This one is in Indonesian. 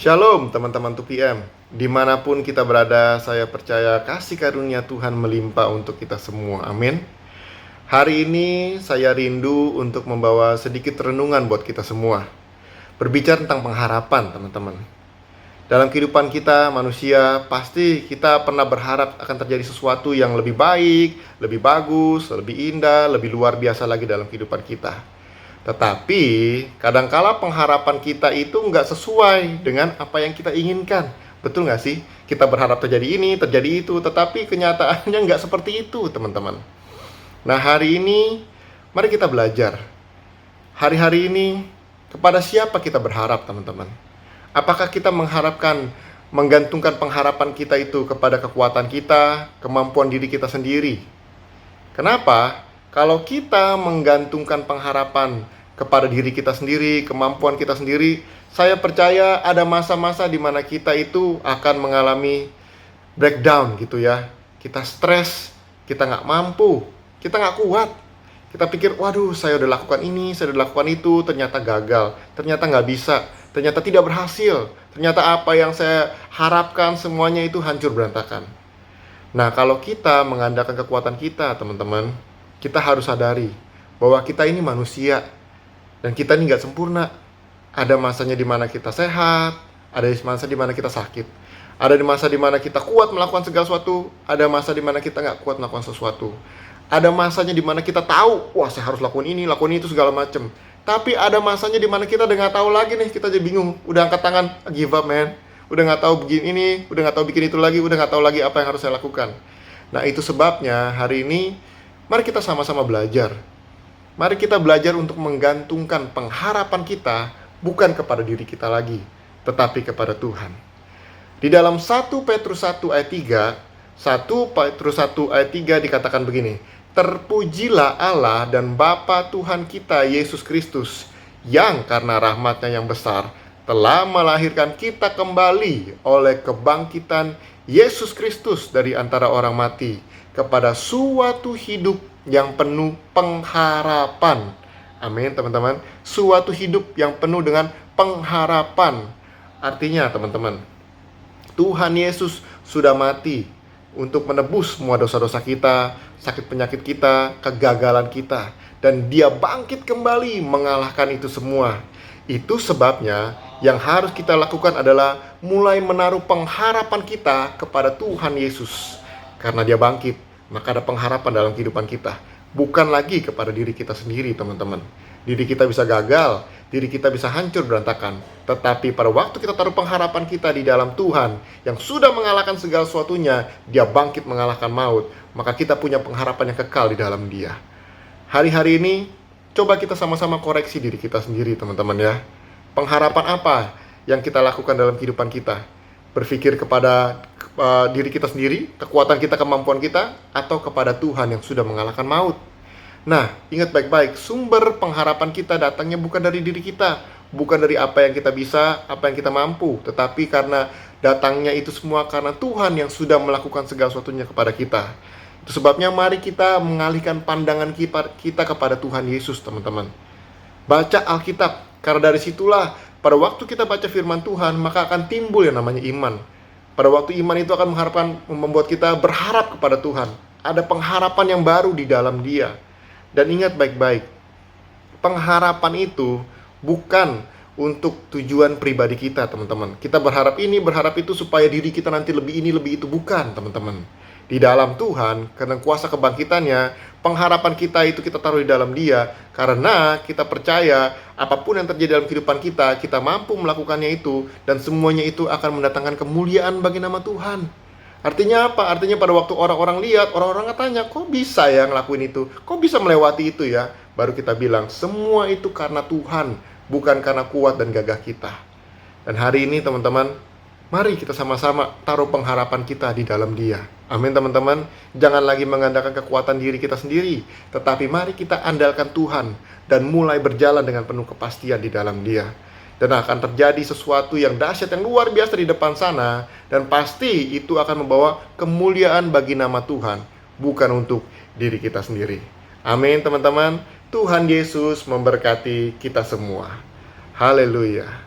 Shalom teman-teman 2PM. Dimanapun kita berada, saya percaya kasih karunia Tuhan melimpah untuk kita semua. Amin. Hari ini saya rindu untuk membawa sedikit renungan buat kita semua. Berbicara tentang pengharapan, teman-teman. Dalam kehidupan kita manusia, pasti kita pernah berharap akan terjadi sesuatu yang lebih baik, lebih bagus, lebih indah, lebih luar biasa lagi dalam kehidupan kita. Tetapi kadangkala pengharapan kita itu nggak sesuai dengan apa yang kita inginkan. Betul nggak sih? Kita berharap terjadi ini, terjadi itu, tetapi kenyataannya nggak seperti itu, teman-teman. Nah, hari ini mari kita belajar. Hari-hari ini kepada siapa kita berharap, teman-teman? Apakah kita menggantungkan pengharapan kita itu kepada kekuatan kita, kemampuan diri kita sendiri? Kenapa? Kalau kita menggantungkan pengharapan kepada diri kita sendiri, kemampuan kita sendiri, saya percaya ada masa-masa di mana kita itu akan mengalami breakdown gitu ya. Kita stres, kita nggak mampu, kita nggak kuat. Kita pikir, waduh saya udah lakukan ini, saya udah lakukan itu, ternyata gagal, ternyata nggak bisa, ternyata tidak berhasil, ternyata apa yang saya harapkan semuanya itu hancur berantakan. Nah, kalau kita mengandalkan kekuatan kita, teman-teman, kita harus sadari bahwa kita ini manusia dan kita ini nggak sempurna. Ada masanya di mana kita sehat, ada masa di mana kita sakit, ada di masa di mana kita kuat melakukan segala sesuatu, ada masa di mana kita nggak kuat melakukan sesuatu. Ada masanya di mana kita tahu, wah saya harus lakukan ini, lakukan itu segala macam. Tapi ada masanya di mana kita udah nggak tahu lagi nih, kita jadi bingung, udah angkat tangan, give up man, udah nggak tahu begini ini, udah nggak tahu bikin itu lagi, udah nggak tahu lagi apa yang harus saya lakukan. Nah, itu sebabnya hari ini mari kita sama-sama belajar. Mari kita belajar untuk menggantungkan pengharapan kita bukan kepada diri kita lagi, tetapi kepada Tuhan. Di dalam 1 Petrus 1 ayat 3, 1 Petrus 1 ayat 3 dikatakan begini, "Terpujilah Allah dan Bapa Tuhan kita Yesus Kristus, yang karena rahmat-Nya yang besar telah melahirkan kita kembali oleh kebangkitan Yesus Kristus dari antara orang mati kepada suatu hidup yang penuh pengharapan." Amin, teman-teman. Suatu hidup yang penuh dengan pengharapan. Artinya, teman-teman, Tuhan Yesus sudah mati untuk menebus semua dosa-dosa kita, sakit penyakit kita, kegagalan kita, dan Dia bangkit kembali mengalahkan itu semua. Itu sebabnya yang harus kita lakukan adalah mulai menaruh pengharapan kita kepada Tuhan Yesus. Karena Dia bangkit, maka ada pengharapan dalam kehidupan kita. Bukan lagi kepada diri kita sendiri, teman-teman. Diri kita bisa gagal, diri kita bisa hancur berantakan. Tetapi pada waktu kita taruh pengharapan kita di dalam Tuhan, yang sudah mengalahkan segala sesuatunya, Dia bangkit mengalahkan maut, maka kita punya pengharapan yang kekal di dalam Dia. Hari-hari ini, coba kita sama-sama koreksi diri kita sendiri, teman-teman ya. Pengharapan apa yang kita lakukan dalam kehidupan kita? Berpikir kepada diri kita sendiri, kekuatan kita, kemampuan kita, atau kepada Tuhan yang sudah mengalahkan maut. Nah, ingat baik-baik, sumber pengharapan kita datangnya bukan dari diri kita, bukan dari apa yang kita bisa, apa yang kita mampu, tetapi karena datangnya itu semua karena Tuhan yang sudah melakukan segala sesuatunya kepada kita. Itu sebabnya mari kita mengalihkan pandangan kita kepada Tuhan Yesus, teman-teman. Baca Alkitab, karena dari situlah pada waktu kita baca firman Tuhan, maka akan timbul yang namanya iman. Pada waktu iman itu akan membuat kita berharap kepada Tuhan. Ada pengharapan yang baru di dalam Dia. Dan ingat baik-baik, pengharapan itu bukan untuk tujuan pribadi kita, teman-teman. Kita berharap ini, berharap itu supaya diri kita nanti lebih ini, lebih itu. Bukan, teman-teman. Di dalam Tuhan, karena kuasa kebangkitannya, pengharapan kita itu kita taruh di dalam Dia. Karena kita percaya apapun yang terjadi dalam kehidupan kita, kita mampu melakukannya itu. Dan semuanya itu akan mendatangkan kemuliaan bagi nama Tuhan. Artinya apa? Artinya pada waktu orang-orang lihat, orang-orang tanya, kok bisa ya ngelakuin itu? Kok bisa melewati itu ya? Baru kita bilang, semua itu karena Tuhan, bukan karena kuat dan gagah kita. Dan hari ini teman-teman, mari kita sama-sama taruh pengharapan kita di dalam Dia. Amin, teman-teman. Jangan lagi mengandalkan kekuatan diri kita sendiri, tetapi mari kita andalkan Tuhan dan mulai berjalan dengan penuh kepastian di dalam Dia. Dan akan terjadi sesuatu yang dahsyat, yang luar biasa di depan sana. Dan pasti itu akan membawa kemuliaan bagi nama Tuhan, bukan untuk diri kita sendiri. Amin, teman-teman. Tuhan Yesus memberkati kita semua. Haleluya.